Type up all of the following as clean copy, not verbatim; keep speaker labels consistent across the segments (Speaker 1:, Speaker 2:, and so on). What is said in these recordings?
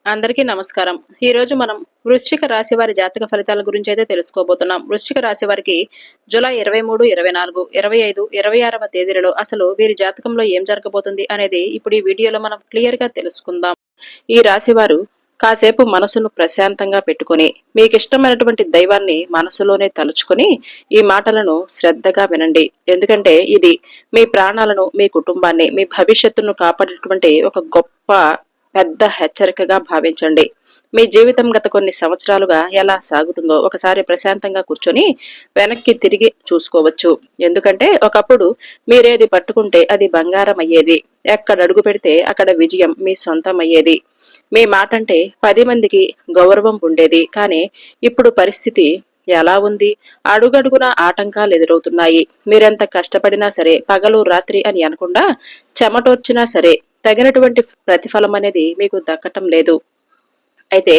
Speaker 1: అందరికీ నమస్కారం. ఈ రోజు మనం వృశ్చిక రాశి వారి జాతక ఫలితాల గురించి అయితే తెలుసుకోబోతున్నాం. వృశ్చిక రాశి వారికి జూలై 23, 24, 25, 26వ తేదీలలో అసలు వీరి జాతకంలో ఏం జరగబోతుంది అనేది ఇప్పుడు ఈ వీడియోలో మనం క్లియర్ గా తెలుసుకుందాం. ఈ రాశి వారు కాసేపు మనసును ప్రశాంతంగా పెట్టుకొని మీకు ఇష్టమైనటువంటి దైవాన్ని మనసులోనే తలుచుకొని ఈ మాటలను శ్రద్ధగా వినండి. ఎందుకంటే ఇది మీ ప్రాణాలను, మీ కుటుంబాన్ని, మీ భవిష్యత్తును కాపాడేటువంటి ఒక గొప్ప పెద్ద హెచ్చరికగా భావించండి. మీ జీవితం గత కొన్ని సంవత్సరాలుగా ఎలా సాగుతుందో ఒకసారి ప్రశాంతంగా కూర్చొని వెనక్కి తిరిగి చూసుకోవచ్చు. ఎందుకంటే ఒకప్పుడు మీరేది పట్టుకుంటే అది బంగారం అయ్యేది. ఎక్కడ అడుగు పెడితే అక్కడ విజయం మీ సొంతం అయ్యేది. మీ మాట అంటే 10 మందికి గౌరవం ఉండేది. కానీ ఇప్పుడు పరిస్థితి ఎలా ఉంది? అడుగడుగున ఆటంకాలు ఎదురవుతున్నాయి. మీరెంత కష్టపడినా సరే, పగలు రాత్రి అని అనకుండా చెమటోర్చినా సరే తగినటువంటి ప్రతిఫలం అనేది మీకు దక్కటం లేదు. అయితే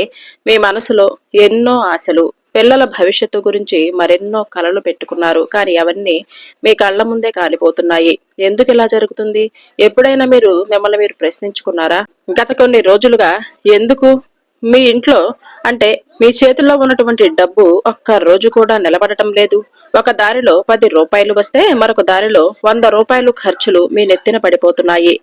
Speaker 1: మీ మనసులో ఎన్నో ఆశలు, పిల్లల భవిష్యత్తు గురించి మరెన్నో కలలు పెట్టుకున్నారు. కానీ అవన్నీ మీ కళ్ళ ముందే కాలిపోతున్నాయి. ఎందుకు ఇలా జరుగుతుంది? ఎప్పుడైనా మీరు మిమ్మల్ని మీరు ప్రశ్నించుకున్నారా? గత కొన్ని రోజులుగా ఎందుకు మీ ఇంట్లో అంటే మీ చేతుల్లో ఉన్నటువంటి డబ్బు ఒక్క రోజు కూడా నిలబడటం లేదు? ఒక దారిలో 10 రూపాయలు వస్తే మరొక దారిలో 100 రూపాయలు ఖర్చులు మీ నెత్తిన పడిపోతున్నాయి.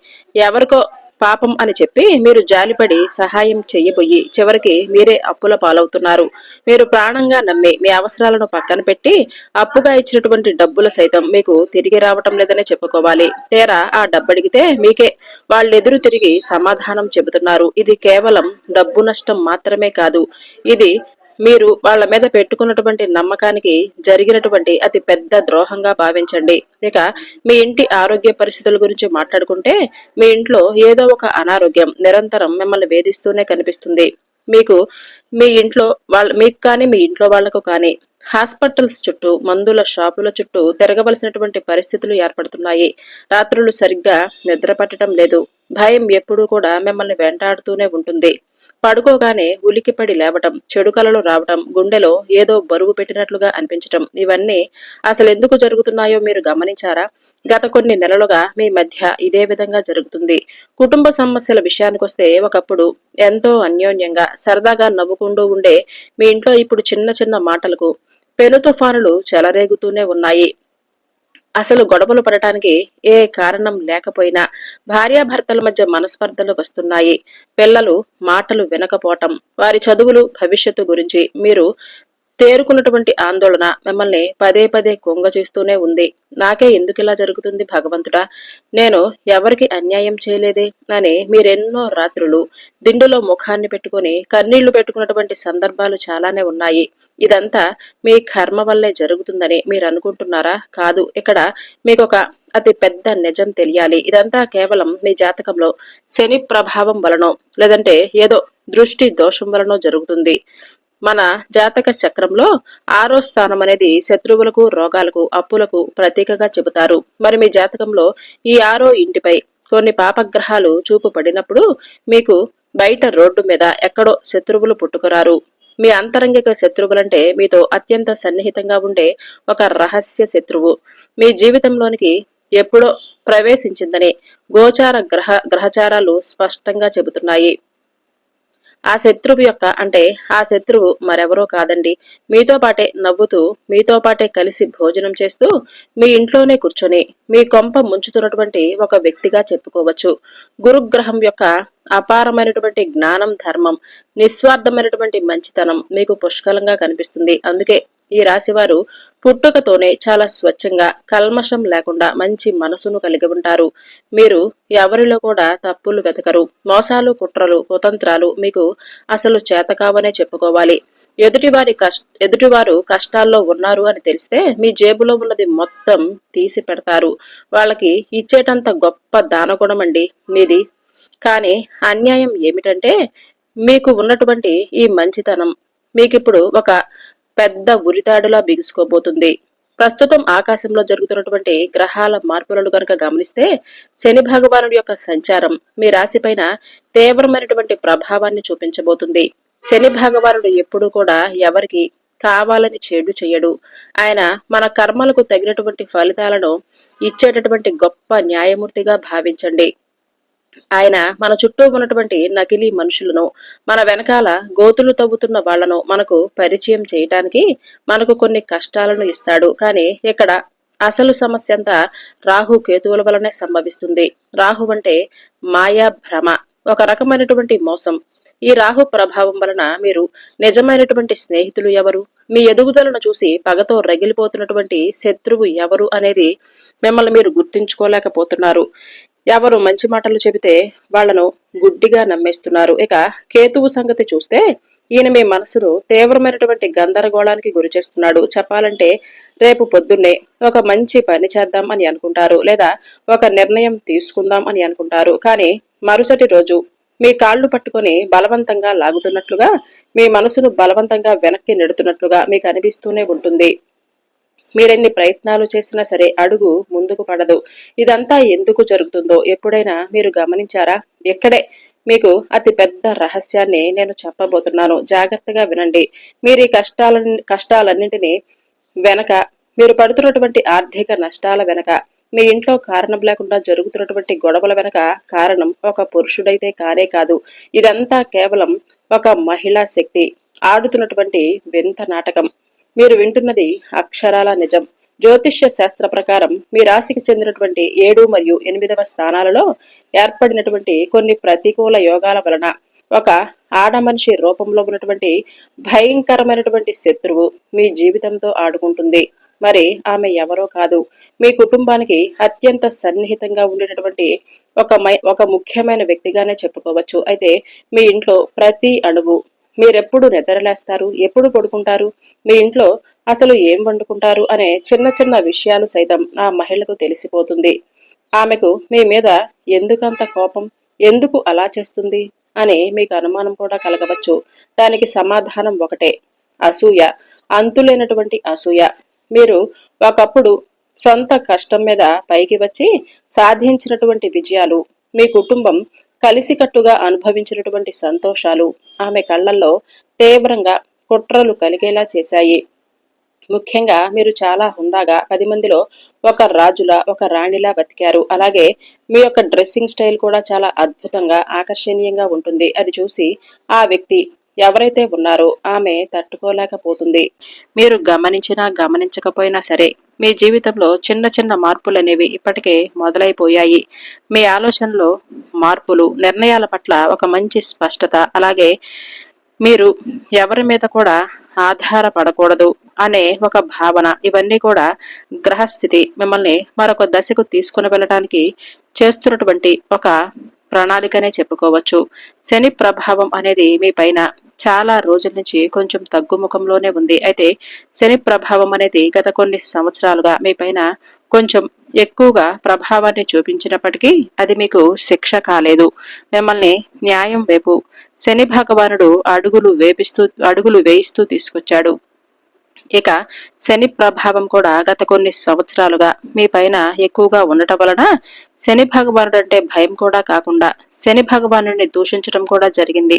Speaker 1: ఎవరికో పాపం అని చెప్పి మీరు జాలిపడి సహాయం చెయ్యబోయి చివరికి మీరే అప్పుల పాలవుతున్నారు. మీరు ప్రాణంగా నమ్మి మీ అవసరాలను పక్కన పెట్టి అప్పుగా ఇచ్చినటువంటి డబ్బులు సైతం మీకు తిరిగి రావటం లేదనే చెప్పుకోవాలి. తీరా ఆ డబ్బడిగితే మీకే వాళ్ళెదురు తిరిగి సమాధానం చెబుతున్నారు. ఇది కేవలం డబ్బు నష్టం మాత్రమే కాదు. ఇది మీరు వాళ్ళ మీద పెట్టుకున్నటువంటి నమ్మకానికి జరిగినటువంటి అతి పెద్ద ద్రోహంగా భావించండి. ఇక మీ ఇంటి ఆరోగ్య పరిస్థితుల గురించి మాట్లాడుకుంటే మీ ఇంట్లో ఏదో ఒక అనారోగ్యం నిరంతరం మిమ్మల్ని వేధిస్తూనే కనిపిస్తుంది. మీకు మీ ఇంట్లో మీకు కానీ మీ ఇంట్లో వాళ్లకు కానీ హాస్పిటల్స్ చుట్టూ, మందుల షాపుల చుట్టూ తిరగవలసినటువంటి పరిస్థితులు ఏర్పడుతున్నాయి. రాత్రులు సరిగ్గా నిద్ర పట్టడం లేదు. భయం ఎప్పుడూ కూడా మిమ్మల్ని వెంటాడుతూనే ఉంటుంది. పడుకోగానే ఉలికిపడి లేవటం, చెడు కలలు రావటం, గుండెలో ఏదో బరువు పెట్టినట్లుగా అనిపించటం, ఇవన్నీ అసలెందుకు జరుగుతున్నాయో మీరు గమనించారా? గత కొన్ని నెలలుగా మీ మధ్య ఇదే విధంగా జరుగుతుంది. కుటుంబ సమస్యల విషయానికొస్తే ఒకప్పుడు ఎంతో అన్యోన్యంగా సరదాగా నవ్వుకుంటూ ఉండే మీ ఇంట్లో ఇప్పుడు చిన్న చిన్న మాటలకు పెను తుఫానులు చెలరేగుతూనే ఉన్నాయి. అసలు గొడవలు పడటానికి ఏ కారణం లేకపోయినా భార్యాభర్తల మధ్య మనస్పర్ధలు వస్తున్నాయి. పిల్లలు మాటలు వినకపోవటం, వారి చదువులు, భవిష్యత్తు గురించి మీరు తేరుకున్నటువంటి ఆందోళన మిమ్మల్ని పదే పదే చేస్తూనే ఉంది. నాకే ఎందుకిలా జరుగుతుంది భగవంతుడా, నేను ఎవరికి అన్యాయం చేయలేదే అని మీరెన్నో రాత్రులు దిండులో ముఖాన్ని పెట్టుకుని కన్నీళ్లు పెట్టుకున్నటువంటి సందర్భాలు చాలానే ఉన్నాయి. ఇదంతా మీ కర్మ వల్లే జరుగుతుందని మీరు అనుకుంటున్నారా? కాదు. ఇక్కడ మీకొక అతి పెద్ద నిజం తెలియాలి. ఇదంతా కేవలం మీ జాతకంలో శని ప్రభావం వలనో లేదంటే ఏదో దృష్టి దోషం వలనో జరుగుతుంది. మన జాతక చక్రంలో 6వ స్థానం అనేది శత్రువులకు, రోగాలకు, అప్పులకు ప్రతీకగా చెబుతారు. మరి మీ జాతకంలో ఈ 6వ ఇంటిపై కొన్ని పాపగ్రహాలు చూపు పడినప్పుడు మీకు బయట రోడ్డు మీద ఎక్కడో శత్రువులు పుట్టుకురారు. మీ అంతరంగిక శత్రువులంటే మీతో అత్యంత సన్నిహితంగా ఉండే ఒక రహస్య శత్రువు మీ జీవితంలోనికి ఎప్పుడో ప్రవేశించిందని గోచార గ్రహచారాలు స్పష్టంగా చెబుతున్నాయి. ఆ శత్రువు యొక్క అంటే ఆ శత్రువు మరెవరో కాదండి, మీతో పాటే నవ్వుతూ, మీతో పాటే కలిసి భోజనం చేస్తూ, మీ ఇంట్లోనే కూర్చొని మీ కొంప ముంచుతున్నటువంటి ఒక వ్యక్తిగా చెప్పుకోవచ్చు. గురుగ్రహం యొక్క అపారమైనటువంటి జ్ఞానం, ధర్మం, నిస్వార్థమైనటువంటి మంచితనం మీకు పుష్కలంగా కనిపిస్తుంది. అందుకే ఈ రాశివారు పుట్టుకతోనే చాలా స్వచ్ఛంగా, కల్మషం లేకుండా మంచి మనసును కలిగి ఉంటారు. మీరు ఎవరిలో కూడా తప్పులు వెతకరు. మోసాలు, కుట్రలు, కుతంత్రాలు మీకు అసలు చేతకావనే చెప్పుకోవాలి. ఎదుటివారు కష్టాల్లో ఉన్నారు అని తెలిస్తే మీ జేబులో ఉన్నది మొత్తం తీసి పెడతారు. వాళ్ళకి ఇచ్చేటంత గొప్ప దానగుణం అండి మీది. కానీ అన్యాయం ఏమిటంటే మీకు ఉన్నటువంటి ఈ మంచితనం మీకిప్పుడు ఒక పెద్ద ఉరితాడులా బిగుసుకోబోతుంది. ప్రస్తుతం ఆకాశంలో జరుగుతున్నటువంటి గ్రహాల మార్పులను గనక గమనిస్తే శని భగవానుడి యొక్క సంచారం మీ రాశిపైన తీవ్రమైనటువంటి ప్రభావాన్ని చూపించబోతుంది. శని భగవానుడు ఎప్పుడూ కూడా ఎవరికి కావాలని చెడు చెయ్యడు. ఆయన మన కర్మలకు తగినటువంటి ఫలితాలను ఇచ్చేటటువంటి గొప్ప న్యాయమూర్తిగా భావించండి. ఆయన మన చుట్టూ ఉన్నటువంటి నకిలీ మనుషులను, మన వెనకాల గోతులు తవ్వుతున్న వాళ్లను మనకు పరిచయం చేయటానికి మనకు కొన్ని కష్టాలను ఇస్తాడు. కానీ ఇక్కడ అసలు సమస్య అంతా రాహు కేతువుల వలనే సంభవిస్తుంది. రాహు అంటే మాయా భ్రమ, ఒక రకమైనటువంటి మోసం. ఈ రాహు ప్రభావం వలన మీరు నిజమైనటువంటి స్నేహితులు ఎవరు, మీ ఎదుగుదలను చూసి పగతో రగిలిపోతున్నటువంటి శత్రువు ఎవరు అనేది మిమ్మల్ని మీరు గుర్తించుకోలేకపోతున్నారు. ఎవరు మంచి మాటలు చెబితే వాళ్లను గుడ్డిగా నమ్మేస్తున్నారు. ఇక కేతువు సంగతి చూస్తే ఈయన మీ మనసును తీవ్రమైనటువంటి గందరగోళానికి గురి చేస్తున్నాడు. చెప్పాలంటే రేపు పొద్దున్నే ఒక మంచి పని చేద్దాం అని అనుకుంటారు, లేదా ఒక నిర్ణయం తీసుకుందాం అని అనుకుంటారు. కానీ మరుసటి రోజు మీ కాళ్లు పట్టుకొని బలవంతంగా లాగుతున్నట్లుగా, మీ మనసును బలవంతంగా వెనక్కి నెడుతున్నట్లుగా మీకు అనిపిస్తూనే ఉంటుంది. మీరెన్ని ప్రయత్నాలు చేసినా సరే అడుగు ముందుకు పడదు. ఇదంతా ఎందుకు జరుగుతుందో ఎప్పుడైనా మీరు గమనించారా? ఎక్కడే మీకు అతి పెద్ద రహస్యాన్ని నేను చెప్పబోతున్నాను. జాగ్రత్తగా వినండి. మీరు ఈ కష్టాలన్నింటినీ వెనక, మీరు పడుతున్నటువంటి ఆర్థిక నష్టాల వెనక, మీ ఇంట్లో కారణం లేకుండా జరుగుతున్నటువంటి గొడవల వెనక కారణం ఒక పురుషుడైతే కానే కాదు. ఇదంతా కేవలం ఒక మహిళా శక్తి ఆడుతున్నటువంటి వింత నాటకం. మీరు వింటున్నది అక్షరాల నిజం. జ్యోతిష్య శాస్త్ర ప్రకారం మీ రాశికి చెందినటువంటి 7 మరియు 8వ స్థానాలలో ఏర్పడినటువంటి కొన్ని ప్రతికూల యోగాల వలన ఒక ఆడమనిషి రూపంలో ఉన్నటువంటి భయంకరమైనటువంటి శత్రువు మీ జీవితంతో ఆడుకుంటుంది. మరి ఆమె ఎవరో కాదు, మీ కుటుంబానికి అత్యంత సన్నిహితంగా ఉండేటటువంటి ఒక ముఖ్యమైన వ్యక్తిగానే చెప్పుకోవచ్చు. అయితే మీ ఇంట్లో ప్రతి అణువు, మీరెప్పుడు నిద్రలేస్తారు, ఎప్పుడు పడుకుంటారు, మీ ఇంట్లో అసలు ఏం వండుకుంటారు అనే చిన్న చిన్న విషయాలు సైతం ఆ మహిళకు తెలిసిపోతుంది. ఆమెకు మీ మీద ఎందుకంత కోపం, ఎందుకు అలా చేస్తుంది అని మీకు అనుమానం కూడా కలగవచ్చు. దానికి సమాధానం ఒకటే: అసూయ. అంతులేనటువంటి అసూయ. మీరు ఒకప్పుడు సొంత కష్టం మీద పైకి వచ్చి సాధించినటువంటి విజయాలు, మీ కుటుంబం కలిసికట్టుగా అనుభవించినటువంటి సంతోషాలు ఆమె కళ్లల్లో తీవ్రంగా కుట్రలు కలిగేలా చేశాయి. ముఖ్యంగా మీరు చాలా హుందాగా 10 మందిలో ఒక రాజులా, ఒక రాణిలా బతికారు. అలాగే మీ యొక్క డ్రెస్సింగ్ స్టైల్ కూడా చాలా అద్భుతంగా, ఆకర్షణీయంగా ఉంటుంది. అది చూసి ఆ వ్యక్తి ఎవరైతే ఉన్నారో ఆమె తట్టుకోలేకపోతుంది. మీరు గమనించినా గమనించకపోయినా సరే మీ జీవితంలో చిన్న చిన్న మార్పులనేవి ఇప్పటికే మొదలైపోయాయి. మీ ఆలోచనలో మార్పులు, నిర్ణయాల పట్ల ఒక మంచి స్పష్టత, అలాగే మీరు ఎవరి మీద కూడా ఆధారపడకూడదు అనే ఒక భావన, ఇవన్నీ కూడా గ్రహస్థితి మిమ్మల్ని మరొక దశకు తీసుకుని వెళ్ళడానికి చేస్తున్నటువంటి ఒక ప్రణాళికనే చెప్పుకోవచ్చు. శని ప్రభావం అనేది మీ పైన చాలా రోజుల నుంచి కొంచెం తగ్గుముఖంలోనే ఉంది. అయితే శని ప్రభావం అనేది గత కొన్ని సంవత్సరాలుగా మీ పైన కొంచెం ఎక్కువగా ప్రభావాన్ని చూపించినప్పటికీ అది మీకు శిక్ష కాలేదు. మిమ్మల్ని న్యాయం వైపు శని భగవానుడు అడుగులు వేయిస్తూ తీసుకొచ్చాడు. ఇక శని ప్రభావం కూడా గత కొన్ని సంవత్సరాలుగా మీ పైన ఎక్కువగా ఉండటం వలన శని భగవానుడు అంటే భయం కూడా కాకుండా శని భగవానుడిని దూషించడం కూడా జరిగింది.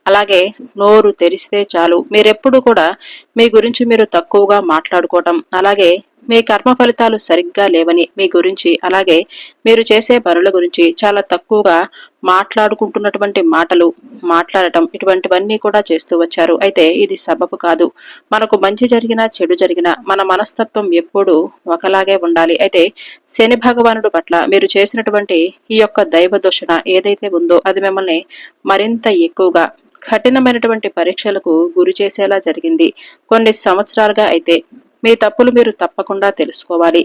Speaker 1: అలాగే నోరు తెరిస్తే చాలు మీరెప్పుడు కూడా మీ గురించి మీరు తక్కువగా మాట్లాడుకోవటం, అలాగే మీ కర్మ ఫలితాలు సరిగ్గా లేవని మీ గురించి, అలాగే మీరు చేసే పనుల గురించి చాలా తక్కువగా మాట్లాడుకుంటున్నటువంటి మాటలు మాట్లాడటం, ఇటువంటివన్నీ కూడా చేస్తూ వచ్చారు. అయితే ఇది సబబు కాదు. మనకు మంచి జరిగినా చెడు జరిగినా మన మనస్తత్వం ఎప్పుడూ ఒకలాగే ఉండాలి. అయితే శని భగవానుడు పట్ల మీరు చేసినటువంటి ఈ యొక్క దైవ దూషణ ఏదైతే ఉందో అది మిమ్మల్ని మరింత ఎక్కువగా కఠినమైనటువంటి పరీక్షలకు గురి చేసేలా జరిగింది. కొన్ని సంవత్సరాలుగా అయితే మీ తప్పులు మీరు తప్పకుండా తెలుసుకోవాలి.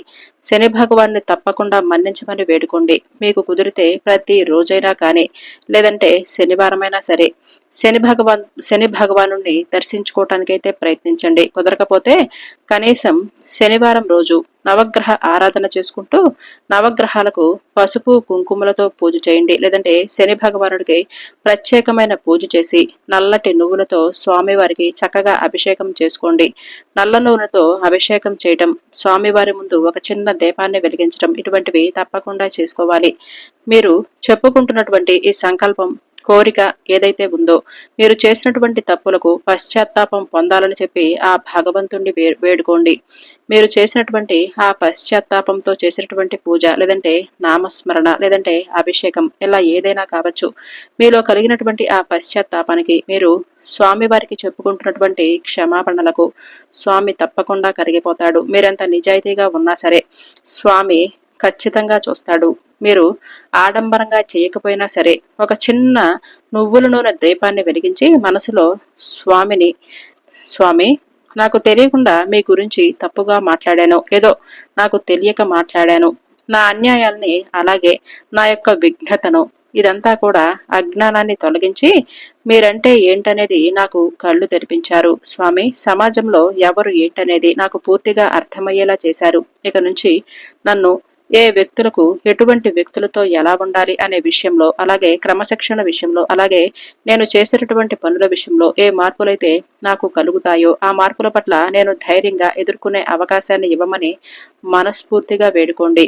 Speaker 1: శని భగవాన్ని తప్పకుండా మన్నించమని వేడుకోండి. మీకు కుదిరితే ప్రతి రోజైనా కానీ, లేదంటే శనివారమైనా సరే శని భగవాను దర్శించుకోవటానికైతే ప్రయత్నించండి. కుదరకపోతే కనీసం శనివారం రోజు నవగ్రహ ఆరాధన చేసుకుంటూ నవగ్రహాలకు పసుపు కుంకుమలతో పూజ చేయండి. లేదంటే శని భగవానుడికి ప్రత్యేకమైన పూజ చేసి నల్లటి నువ్వులతో స్వామివారికి చక్కగా అభిషేకం చేసుకోండి. నల్ల నూనెతో అభిషేకం చేయటం, స్వామివారి ముందు ఒక చిన్న దీపాన్ని వెలిగించడం, ఇటువంటివి తప్పకుండా చేసుకోవాలి. మీరు చెప్పుకుంటున్నటువంటి ఈ సంకల్పం కోరిక ఏదైతే ఉందో, మీరు చేసినటువంటి తప్పులకు పశ్చాత్తాపం పొందాలని చెప్పి ఆ భగవంతుణ్ణి వేడుకోండి. మీరు చేసినటువంటి ఆ పశ్చాత్తాపంతో చేసినటువంటి పూజ, లేదంటే నామస్మరణ, లేదంటే అభిషేకం, ఇలా ఏదైనా కావచ్చు. మీలో కలిగినటువంటి ఆ పశ్చాత్తాపానికి మీరు స్వామివారికి చెప్పుకుంటున్నటువంటి క్షమాపణలకు స్వామి తప్పకుండా కరిగిపోతాడు. మీరెంత నిజాయితీగా ఉన్నా సరే స్వామి ఖచ్చితంగా చూస్తాడు. మీరు ఆడంబరంగా చేయకపోయినా సరే ఒక చిన్న నువ్వుల నూనె దీపాన్ని వెలిగించి మనసులో స్వామిని, స్వామి, నాకు తెలియకుండా మీ గురించి తప్పుగా మాట్లాడాను, ఏదో నాకు తెలియక మాట్లాడాను, నా అన్యాయాల్ని అలాగే నా యొక్క విఘ్నతను ఇదంతా కూడా అజ్ఞానాన్ని తొలగించి మీరంటే ఏంటనేది నాకు కళ్ళు తెరిపించారు స్వామి. సమాజంలో ఎవరు ఏంటనేది నాకు పూర్తిగా అర్థమయ్యేలా చేశారు. ఇక నుంచి నన్ను ఏ వ్యక్తులకు ఎటువంటి వ్యక్తులతో ఎలా ఉండాలి అనే విషయంలో, అలాగే క్రమశిక్షణ విషయంలో, అలాగే నేను చేసేటటువంటి పనుల విషయంలో ఏ మార్పులైతే నాకు కలుగుతాయో ఆ మార్పుల పట్ల నేను ధైర్యంగా ఎదుర్కొనే అవకాశాన్ని ఇవ్వమని మనస్ఫూర్తిగా వేడుకోండి.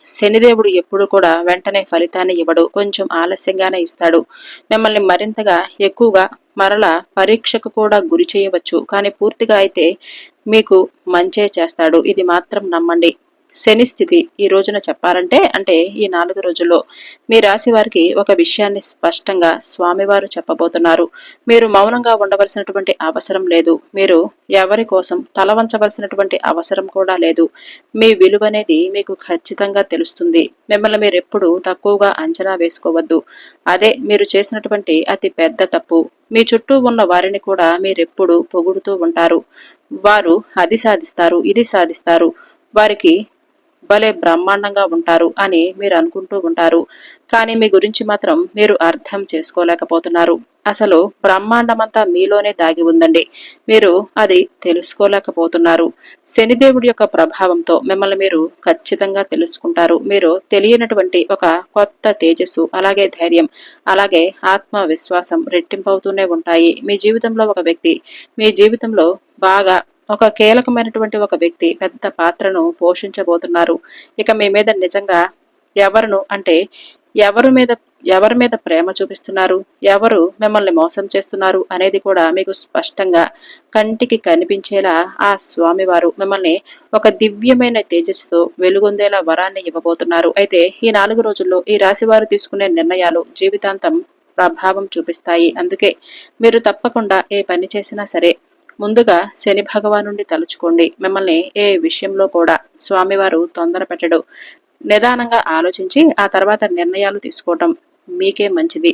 Speaker 1: శనిదేవుడు ఎప్పుడు కూడా వెంటనే ఫలితాన్ని ఇవ్వడు, కొంచెం ఆలస్యంగానే ఇస్తాడు. మిమ్మల్ని మరింతగా ఎక్కువగా మరల పరీక్షకు కూడా గురి చేయవచ్చు, కానీ పూర్తిగా అయితే మీకు మంచే చేస్తాడు, ఇది మాత్రం నమ్మండి. శని స్థితి ఈ రోజున చెప్పాలంటే, అంటే ఈ 4 రోజుల్లో మీ రాశి వారికి ఒక విషయాన్ని స్పష్టంగా స్వామివారు చెప్పబోతున్నారు. మీరు మౌనంగా ఉండవలసినటువంటి అవసరం లేదు. మీరు ఎవరి కోసం తల వంచవలసినటువంటి అవసరం కూడా లేదు. మీ విలువనేది మీకు ఖచ్చితంగా తెలుస్తుంది. మిమ్మల్ని మీరు ఎప్పుడు తక్కువగా అంచనా వేసుకోవద్దు. అదే మీరు చేసినటువంటి అతి పెద్ద తప్పు. మీ చుట్టూ ఉన్న వారిని కూడా మీరెప్పుడు పొగుడుతూ ఉంటారు. వారు అది సాధిస్తారు, ఇది సాధిస్తారు, వారికి భలే బ్రహ్మాండంగా ఉంటారు అని మీరు అనుకుంటూ ఉంటారు. కానీ మీ గురించి మాత్రం మీరు అర్థం చేసుకోలేకపోతున్నారు. అసలు బ్రహ్మాండమంతా మీలోనే దాగి ఉందండి. మీరు అది తెలుసుకోలేకపోతున్నారు. శనిదేవుడి యొక్క ప్రభావంతో మిమ్మల్ని మీరు ఖచ్చితంగా తెలుసుకుంటారు. మీరు తెలియనటువంటి ఒక కొత్త తేజస్సు, అలాగే ధైర్యం, అలాగే ఆత్మవిశ్వాసం రెట్టింపవుతూనే ఉంటాయి. మీ జీవితంలో ఒక వ్యక్తి మీ జీవితంలో బాగా ఒక కీలకమైనటువంటి ఒక వ్యక్తి పెద్ద పాత్రను పోషించబోతున్నారు. ఇక మీ మీద నిజంగా ఎవరును అంటే ఎవరి మీద ప్రేమ చూపిస్తున్నారు, ఎవరు మిమ్మల్ని మోసం చేస్తున్నారు అనేది కూడా మీకు స్పష్టంగా కంటికి కనిపించేలా ఆ స్వామివారు మిమ్మల్ని ఒక దివ్యమైన తేజస్సుతో వెలుగొందేలా వరాన్ని ఇవ్వబోతున్నారు. అయితే ఈ 4 రోజుల్లో ఈ రాశి వారు తీసుకునే నిర్ణయాలు జీవితాంతం ప్రభావం చూపిస్తాయి. అందుకే మీరు తప్పకుండా ఏ పని చేసినా సరే ముందుగా శని భగవానుండి తలుచుకోండి. మిమ్మల్ని ఏ విషయంలో కూడా స్వామివారు తొందర పెట్టడు. నిదానంగా ఆలోచించి ఆ తర్వాత నిర్ణయాలు తీసుకోవటం మీకే మంచిది.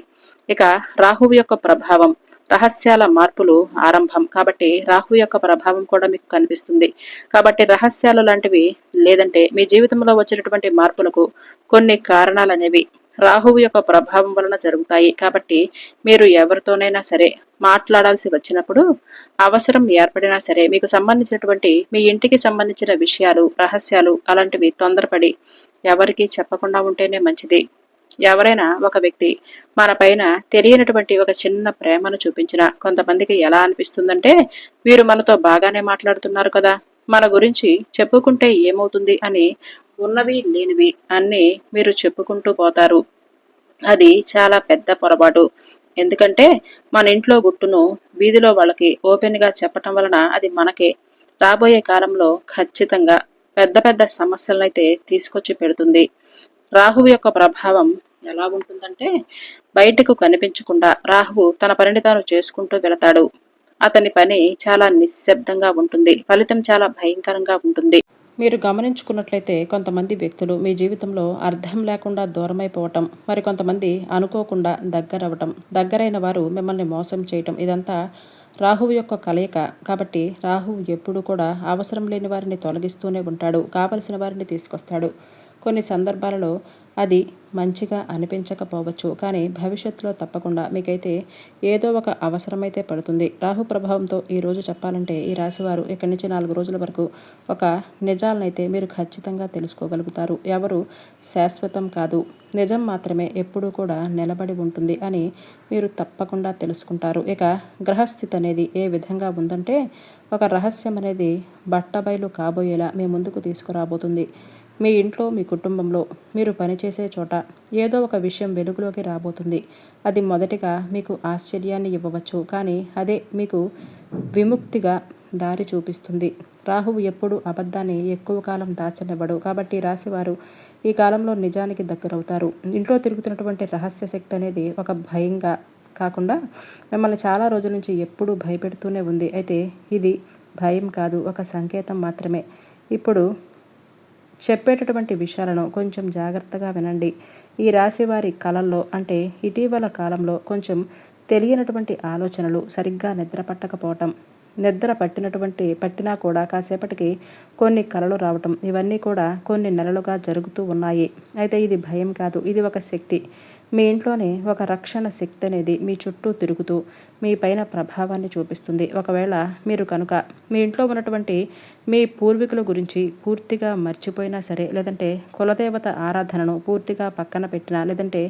Speaker 1: ఇక రాహువు యొక్క ప్రభావం, రహస్యాల మార్పులు ఆరంభం కాబట్టి రాహు యొక్క ప్రభావం కూడా మీకు కనిపిస్తుంది. కాబట్టి రహస్యాలు లాంటివి, లేదంటే మీ జీవితంలో వచ్చినటువంటి మార్పులకు కొన్ని కారణాలనేవి రాహువు యొక్క ప్రభావం వలన జరుగుతాయి. కాబట్టి మీరు ఎవరితోనైనా సరే మాట్లాడాల్సి వచ్చినప్పుడు, అవసరం ఏర్పడినా సరే మీకు సంబంధించినటువంటి మీ ఇంటికి సంబంధించిన విషయాలు, రహస్యాలు అలాంటివి తొందరపడి ఎవరికీ చెప్పకుండా ఉంటేనే మంచిది. ఎవరైనా ఒక వ్యక్తి మన పైన తెలియనటువంటి ఒక చిన్న ప్రేమను చూపించిన కొంతమందికి ఎలా అనిపిస్తుందంటే, వీరు మనతో బాగానే మాట్లాడుతున్నారు కదా, మన గురించి చెప్పుకుంటే ఏమవుతుంది అని ఉన్నవి లేనివి అన్నీ మీరు చెప్పుకుంటూ పోతారు. అది చాలా పెద్ద పొరపాటు. ఎందుకంటే మన ఇంట్లో గుట్టును వీధిలో వాళ్ళకి ఓపెన్గా చెప్పటం వలన అది మనకే రాబోయే కాలంలో ఖచ్చితంగా పెద్ద పెద్ద సమస్యలనైతే తీసుకొచ్చి పెడుతుంది. రాహువు యొక్క ప్రభావం ఎలా ఉంటుందంటే, బయటకు కనిపించకుండా రాహువు తన పనిని తాను చేసుకుంటూ వెళతాడు. అతని పని చాలా నిశ్శబ్దంగా ఉంటుంది, ఫలితం చాలా భయంకరంగా ఉంటుంది. మీరు గమనించుకున్నట్లయితే కొంతమంది వ్యక్తులు మీ జీవితంలో అర్థం లేకుండా దూరమైపోవటం, మరి కొంతమంది అనుకోకుండా దగ్గరవటం, దగ్గరైన వారు మిమ్మల్ని మోసం చేయటం, ఇదంతా రాహువు యొక్క కలయిక. కాబట్టి రాహువు ఎప్పుడు కూడా అవసరం లేని వారిని తొలగిస్తూనే ఉంటాడు, కావలసిన వారిని తీసుకొస్తాడు. కొన్ని సందర్భాలలో అది మంచిగా అనిపించకపోవచ్చు, కానీ భవిష్యత్తులో తప్పకుండా మీకైతే ఏదో ఒక అవసరమైతే పడుతుంది. రాహు ప్రభావంతో ఈరోజు చెప్పాలంటే ఈ రాశివారు ఇక్కడి నుంచి 4 రోజుల వరకు ఒక నిజాలనైతే మీరు ఖచ్చితంగా తెలుసుకోగలుగుతారు. ఎవరు శాశ్వతం కాదు, నిజం మాత్రమే ఎప్పుడూ కూడా నిలబడి ఉంటుంది అని మీరు తప్పకుండా తెలుసుకుంటారు. ఇక గ్రహస్థితి అనేది ఏ విధంగా ఉందంటే, ఒక రహస్యం అనేది బట్టబయలు కాబోయేలా మీ ముందుకు తీసుకురాబోతుంది. మీ ఇంట్లో, మీ కుటుంబంలో, మీరు పనిచేసే చోట ఏదో ఒక విషయం వెలుగులోకి రాబోతుంది. అది మొదటిగా మీకు ఆశ్చర్యాన్ని ఇవ్వవచ్చు, కానీ అదే మీకు విముక్తిగా దారి చూపిస్తుంది. రాహువు ఎప్పుడు అబద్ధాన్ని ఎక్కువ కాలం దాచనివ్వడు. కాబట్టి రాశివారు ఈ కాలంలో నిజానికి దగ్గరవుతారు. ఇంట్లో తిరుగుతున్నటువంటి రహస్య శక్తి అనేది ఒక భయంగా కాకుండా మిమ్మల్ని చాలా రోజుల నుంచి ఎప్పుడూ భయపెడుతూనే ఉంది. అయితే ఇది భయం కాదు, ఒక సంకేతం మాత్రమే. ఇప్పుడు చెప్పేటటువంటి విషయాలను కొంచెం జాగ్రత్తగా వినండి. ఈ రాశి వారి కళల్లో అంటే ఇటీవల కాలంలో కొంచెం తెలియనటువంటి ఆలోచనలు, సరిగ్గా నిద్ర పట్టకపోవటం, నిద్ర పట్టినా కూడా కాసేపటికి కొన్ని కలలు రావటం, ఇవన్నీ కూడా కొన్ని నెలలుగా జరుగుతూ ఉన్నాయి. అయితే ఇది భయం కాదు, ఇది ఒక శక్తి. మీ ఇంట్లోనే ఒక రక్షణ శక్తి అనేది మీ చుట్టూ తిరుగుతూ మీ పైన ప్రభావాన్ని చూపిస్తుంది. ఒకవేళ మీరు కనుక మీ ఇంట్లో ఉన్నటువంటి మీ పూర్వీకుల గురించి పూర్తిగా మర్చిపోయినా సరే, లేదంటే కులదేవత ఆరాధనను పూర్తిగా పక్కన పెట్టినా, లేదంటే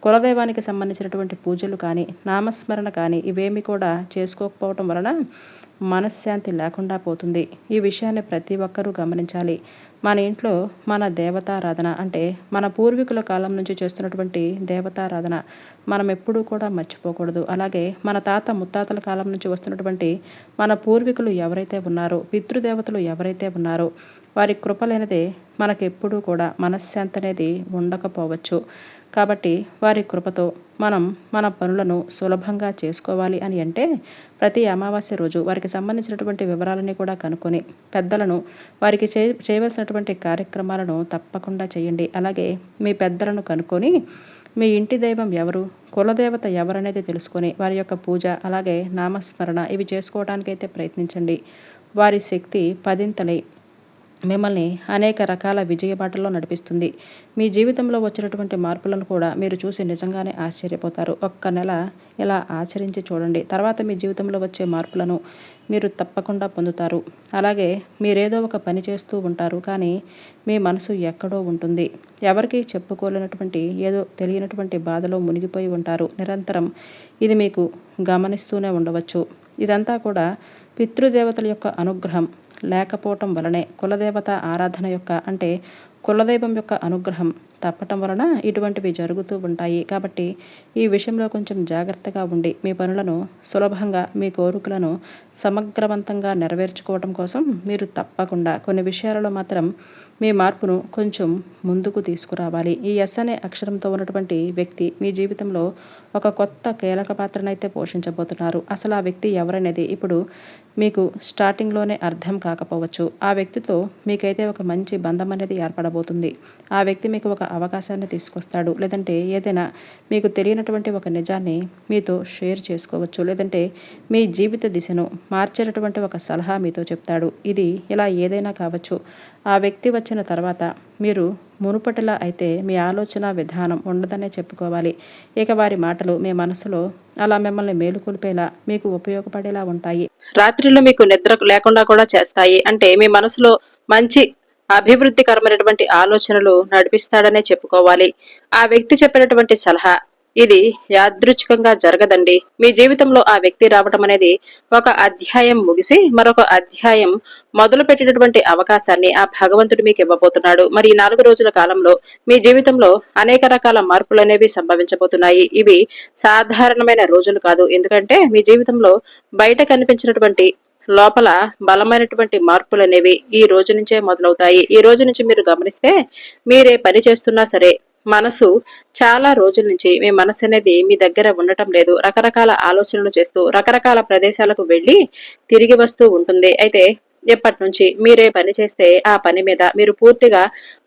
Speaker 1: కులదైవానికి సంబంధించినటువంటి పూజలు కానీ, నామస్మరణ కానీ ఇవేమి కూడా చేసుకోకపోవటం వలన మనశ్శాంతి లేకుండా పోతుంది. ఈ విషయాన్ని ప్రతి ఒక్కరూ గమనించాలి. మన ఇంట్లో మన దేవతారాధన అంటే మన పూర్వీకుల కాలం నుంచి చేస్తున్నటువంటి దేవతారాధన మనం ఎప్పుడూ కూడా మర్చిపోకూడదు. అలాగే మన తాత ముత్తాతల కాలం నుంచి వస్తున్నటువంటి మన పూర్వీకులు ఎవరైతే ఉన్నారో, పితృదేవతలు ఎవరైతే ఉన్నారో వారి కృప లేనిదే మనకెప్పుడూ కూడా మనశ్శాంతి అనేది ఉండకపోవచ్చు. కాబట్టి వారి కృపతో మనం మన పనులను సులభంగా చేసుకోవాలి అని అంటే ప్రతి అమావాస్య రోజు వారికి సంబంధించినటువంటి వివరాలని కూడా కనుక్కొని పెద్దలను వారికి చేయవలసినటువంటి కార్యక్రమాలను తప్పకుండా చేయండి. అలాగే మీ పెద్దలను కనుక్కొని మీ ఇంటి దైవం ఎవరు, కులదేవత ఎవరనేది తెలుసుకొని వారి యొక్క పూజ అలాగే నామస్మరణ ఇవి చేసుకోవడానికైతే ప్రయత్నించండి. వారి శక్తి పదింతలై మిమ్మల్ని అనేక రకాల విజయబాటల్లో నడిపిస్తుంది. మీ జీవితంలో వచ్చినటువంటి మార్పులను కూడా మీరు చూసి నిజంగానే ఆశ్చర్యపోతారు. ఒక్క నెల ఇలా ఆచరించి చూడండి. తర్వాత మీ జీవితంలో వచ్చే మార్పులను మీరు తప్పకుండా పొందుతారు. అలాగే మీరేదో ఒక పని చేస్తూ ఉంటారు, కానీ మీ మనసు ఎక్కడో ఉంటుంది. ఎవరికి చెప్పుకోలేనటువంటి ఏదో తెలియనటువంటి బాధలో మునిగిపోయి ఉంటారు. నిరంతరం ఇది మీకు గమనిస్తూనే ఉండవచ్చు. ఇదంతా కూడా పితృదేవతల యొక్క అనుగ్రహం లేకపోవటం వలనే, కులదేవత ఆరాధన యొక్క అంటే కులదైవం యొక్క అనుగ్రహం తప్పటం వలన ఇటువంటివి జరుగుతూ ఉంటాయి. కాబట్టి ఈ విషయంలో కొంచెం జాగ్రత్తగా ఉండి మీ పనులను సులభంగా, మీ కోరికలను సమగ్రవంతంగా నెరవేర్చుకోవడం కోసం మీరు తప్పకుండా కొన్ని విషయాలలో మాత్రం మీ మార్పును కొంచెం ముందుకు తీసుకురావాలి. ఈ ఎస్ అనే అక్షరంతో ఉన్నటువంటి వ్యక్తి మీ జీవితంలో ఒక కొత్త కీలక పాత్రనైతే పోషించబోతున్నారు. అసలు ఆ వ్యక్తి ఎవరనేది ఇప్పుడు మీకు స్టార్టింగ్లోనే అర్థం కాకపోవచ్చు. ఆ వ్యక్తితో మీకైతే ఒక మంచి బంధం అనేది ఏర్పడబోతుంది. ఆ వ్యక్తి మీకు ఒక అవకాశాన్ని తీసుకొస్తాడు, లేదంటే ఏదైనా మీకు తెలియనటువంటి ఒక నిజాన్ని మీతో షేర్ చేసుకోవచ్చు, లేదంటే మీ జీవిత దిశను మార్చేటటువంటి ఒక సలహా మీతో చెప్తాడు. ఇది ఇలా ఏదైనా కావచ్చు. ఆ వ్యక్తి వచ్చిన తర్వాత మీరు మునుపటిలా అయితే మీ ఆలోచన విధానం ఉండదనే చెప్పుకోవాలి. ఇక వారి మాటలు మీ మనసులో అలా మిమ్మల్ని మేలుకొల్పేలా, మీకు ఉపయోగపడేలా ఉంటాయి. రాత్రిలో మీకు నిద్ర లేకుండా కూడా చేస్తాయి. అంటే మీ మనసులో మంచి అభివృద్ధికరమైనటువంటి ఆలోచనలు నడిపిస్తాడనే చెప్పుకోవాలి. ఆ వ్యక్తి చెప్పినటువంటి సలహా ఇది యాదృచ్ఛికంగా జరగదండి. మీ జీవితంలో ఆ వ్యక్తి రావటం అనేది ఒక అధ్యాయం ముగిసి మరొక అధ్యాయం మొదలు పెట్టినటువంటి అవకాశాన్ని ఆ భగవంతుడు మీకు ఇవ్వబోతున్నాడు. మరి ఈ 4 రోజుల కాలంలో మీ జీవితంలో అనేక రకాల మార్పులు అనేవి సంభవించబోతున్నాయి. ఇవి సాధారణమైన రోజులు కాదు. ఎందుకంటే మీ జీవితంలో బయట కనిపించినటువంటి లోపల బలమైనటువంటి మార్పులు అనేవి ఈ రోజు నుంచే మొదలవుతాయి. ఈ రోజు నుంచి మీరు గమనిస్తే మీరే పని చేస్తున్నా సరే మనసు చాలా రోజుల నుంచి మీ మనసు అనేది మీ దగ్గర ఉండటం లేదు. రకరకాల ఆలోచనలు చేస్తూ రకరకాల ప్రదేశాలకు వెళ్ళి తిరిగి వస్తూ ఉంటుంది. అయితే ఎప్పటి నుంచి మీరే పని చేస్తే ఆ పని మీద మీరు పూర్తిగా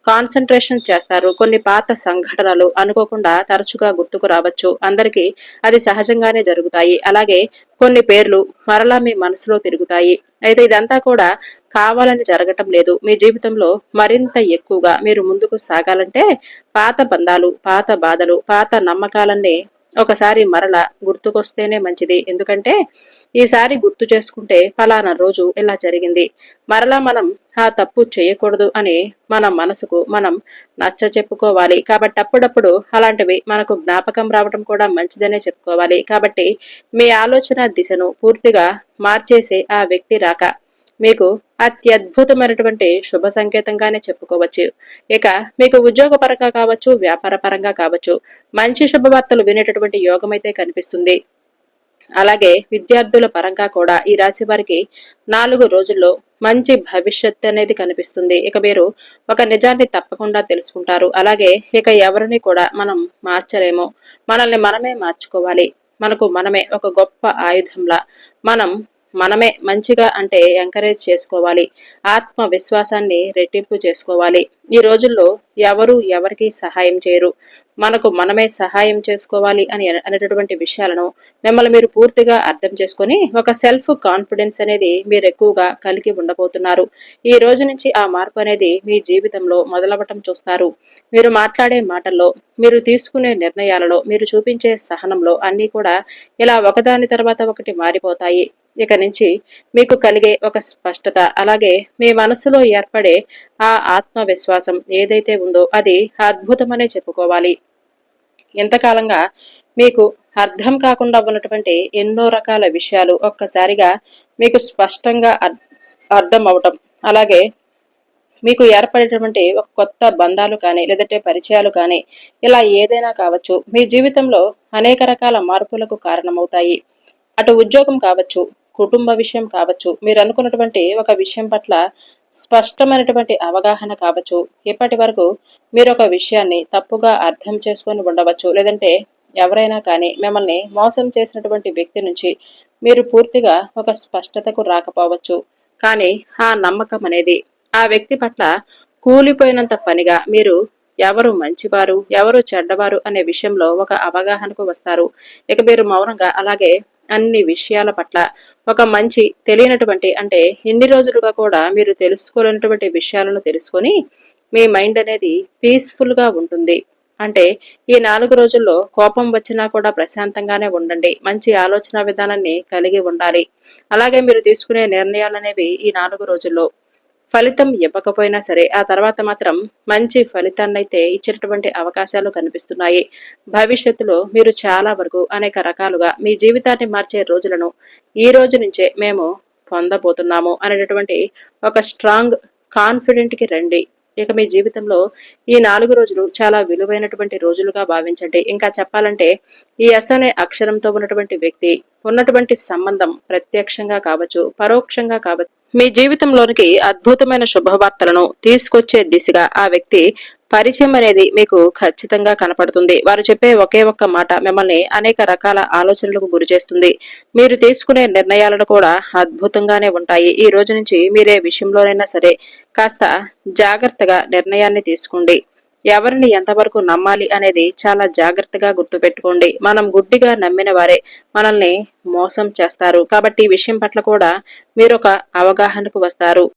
Speaker 1: కాన్సన్ట్రేషన్ చేస్తారు. కొన్ని పాత సంఘటనలు అనుకోకుండా తరచుగా గుర్తుకు రావచ్చు. అందరికీ అది సహజంగానే జరుగుతాయి. అలాగే కొన్ని పేర్లు మరలా మీ మనసులో తిరుగుతాయి. అయితే ఇదంతా కూడా కావాలని జరగటం లేదు. మీ జీవితంలో మరింత ఎక్కువగా మీరు ముందుకు సాగాలంటే పాత బంధాలు, పాత బాధలు, పాత నమ్మకాలన్నీ ఒకసారి మరల గుర్తుకొస్తేనే మంచిది. ఎందుకంటే ఈసారి గుర్తు చేసుకుంటే ఫలానా రోజు ఇలా జరిగింది, మరలా మనం ఆ తప్పు చేయకూడదు అని మన మనసుకు మనం నచ్చ చెప్పుకోవాలి. కాబట్టి అప్పుడప్పుడు అలాంటివి మనకు జ్ఞాపకం రావడం కూడా మంచిదనే చెప్పుకోవాలి. కాబట్టి మీ ఆలోచన దిశను పూర్తిగా మార్చేసే ఆ వ్యక్తి రాక మీకు అత్యద్భుతమైనటువంటి శుభ సంకేతంగానే చెప్పుకోవచ్చు. ఇక మీకు ఉద్యోగ పరంగా కావచ్చు, వ్యాపార పరంగా కావచ్చు, మంచి శుభవార్తలు వినేటటువంటి యోగం అయితే కనిపిస్తుంది. అలాగే విద్యార్థుల పరంగా కూడా ఈ రాశి వారికి 4 రోజుల్లో మంచి భవిష్యత్తు అనేది కనిపిస్తుంది. ఇక మీరు ఒక నిజాన్ని తప్పకుండా తెలుసుకుంటారు. అలాగే ఇక ఎవరిని కూడా మనం మార్చలేము. మనల్ని మనమే మార్చుకోవాలి. మనకు మనమే ఒక గొప్ప ఆయుధంలా మనం మనమే మంచిగా అంటే ఎంకరేజ్ చేసుకోవాలి. ఆత్మ విశ్వాసాన్ని రెట్టింపు చేసుకోవాలి. ఈ రోజుల్లో ఎవరు ఎవరికి సహాయం చేయరు. మనకు మనమే సహాయం చేసుకోవాలి అని అనేటటువంటి విషయాలను మిమ్మల్ని మీరు పూర్తిగా అర్థం చేసుకొని ఒక సెల్ఫ్ కాన్ఫిడెన్స్ అనేది మీరు ఎక్కువగా కలిగి ఉండబోతున్నారు. ఈ రోజు నుంచి ఆ మార్పు అనేది మీ జీవితంలో మొదలవటం చూస్తారు. మీరు మాట్లాడే మాటల్లో, మీరు తీసుకునే నిర్ణయాలలో, మీరు చూపించే సహనంలో అన్నీ కూడా ఇలా ఒకదాని తర్వాత ఒకటి మారిపోతాయి. ఇక నుంచి మీకు కలిగే ఒక స్పష్టత, అలాగే మీ మనసులో ఏర్పడే ఆ ఆత్మవిశ్వాసం ఏదైతే ఉందో అది అద్భుతమనే చెప్పుకోవాలి. ఎంతకాలంగా మీకు అర్థం కాకుండా ఉన్నటువంటి ఎన్నో రకాల విషయాలు ఒక్కసారిగా మీకు స్పష్టంగా అర్థం అవటం, అలాగే మీకు ఏర్పడేటటువంటి ఒక కొత్త బంధాలు కానీ లేదంటే పరిచయాలు కానీ ఇలా ఏదైనా కావచ్చు, మీ జీవితంలో అనేక రకాల మార్పులకు కారణమవుతాయి. అటు ఉద్యోగం కావచ్చు, కుటుంబ విషయం కావచ్చు, మీరు అనుకున్నటువంటి ఒక విషయం పట్ల స్పష్టమైనటువంటి అవగాహన కావచ్చు. ఇప్పటి వరకు మీరు ఒక విషయాన్ని తప్పుగా అర్థం చేసుకొని ఉండవచ్చు, లేదంటే ఎవరైనా కానీ మిమ్మల్ని మోసం చేసినటువంటి వ్యక్తి నుంచి మీరు పూర్తిగా ఒక స్పష్టతకు రాకపోవచ్చు. కానీ ఆ నమ్మకం అనేది ఆ వ్యక్తి పట్ల కూలిపోయినంత పనిగా మీరు ఎవరు మంచివారు, ఎవరు చెడ్డవారు అనే విషయంలో ఒక అవగాహనకు వస్తారు. ఇక మీరు మౌనంగా అలాగే అన్ని విషయాల పట్ల ఒక మంచి తెలియనటువంటి అంటే ఇన్ని రోజులుగా కూడా మీరు తెలుసుకోలేనటువంటి విషయాలను తెలుసుకొని మీ మైండ్ అనేది పీస్ఫుల్ గా ఉంటుంది. అంటే ఈ 4 రోజుల్లో కోపం వచ్చినా కూడా ప్రశాంతంగానే ఉండండి. మంచి ఆలోచన విధానాన్ని కలిగి ఉండాలి. అలాగే మీరు తీసుకునే నిర్ణయాలనేవి ఈ 4 రోజుల్లో ఫలితం ఇవ్వకపోయినా సరే ఆ తర్వాత మాత్రం మంచి ఫలితాన్నైతే ఇచ్చేటటువంటి అవకాశాలు కనిపిస్తున్నాయి. భవిష్యత్తులో మీరు చాలా వరకు అనేక రకాలుగా మీ జీవితాన్ని మార్చే రోజులను ఈ రోజు నుంచే మేము పొందబోతున్నాము అనేటటువంటి ఒక స్ట్రాంగ్ కాన్ఫిడెంట్ కి రండి. ఇక మీ జీవితంలో ఈ 4 రోజులు చాలా విలువైనటువంటి రోజులుగా భావించండి. ఇంకా చెప్పాలంటే ఈ ఎస్ అనే అక్షరంతో ఉన్నటువంటి వ్యక్తి ఉన్నటువంటి సంబంధం ప్రత్యక్షంగా కావచ్చు, పరోక్షంగా కావచ్చు, మీ జీవితంలోనికి అద్భుతమైన శుభవార్తలను తీసుకొచ్చే దిశగా ఆ వ్యక్తి పరిచయం అనేది మీకు ఖచ్చితంగా కనపడుతుంది. వారు చెప్పే ఒకే ఒక్క మాట మిమ్మల్ని అనేక రకాల ఆలోచనలకు గురి చేస్తుంది. మీరు తీసుకునే నిర్ణయాలను కూడా అద్భుతంగానే ఉంటాయి. ఈ రోజు నుంచి మీరే విషయంలోనైనా సరే కాస్త జాగ్రత్తగా నిర్ణయాన్ని తీసుకోండి. ఎవరిని ఎంతవరకు నమ్మాలి అనేది చాలా జాగ్రత్తగా గుర్తుపెట్టుకోండి. మనం గుడ్డిగా నమ్మిన వారే మనల్ని మోసం చేస్తారు. కాబట్టి ఈ విషయం పట్ల కూడా మీరొక అవగాహనకు వస్తారు.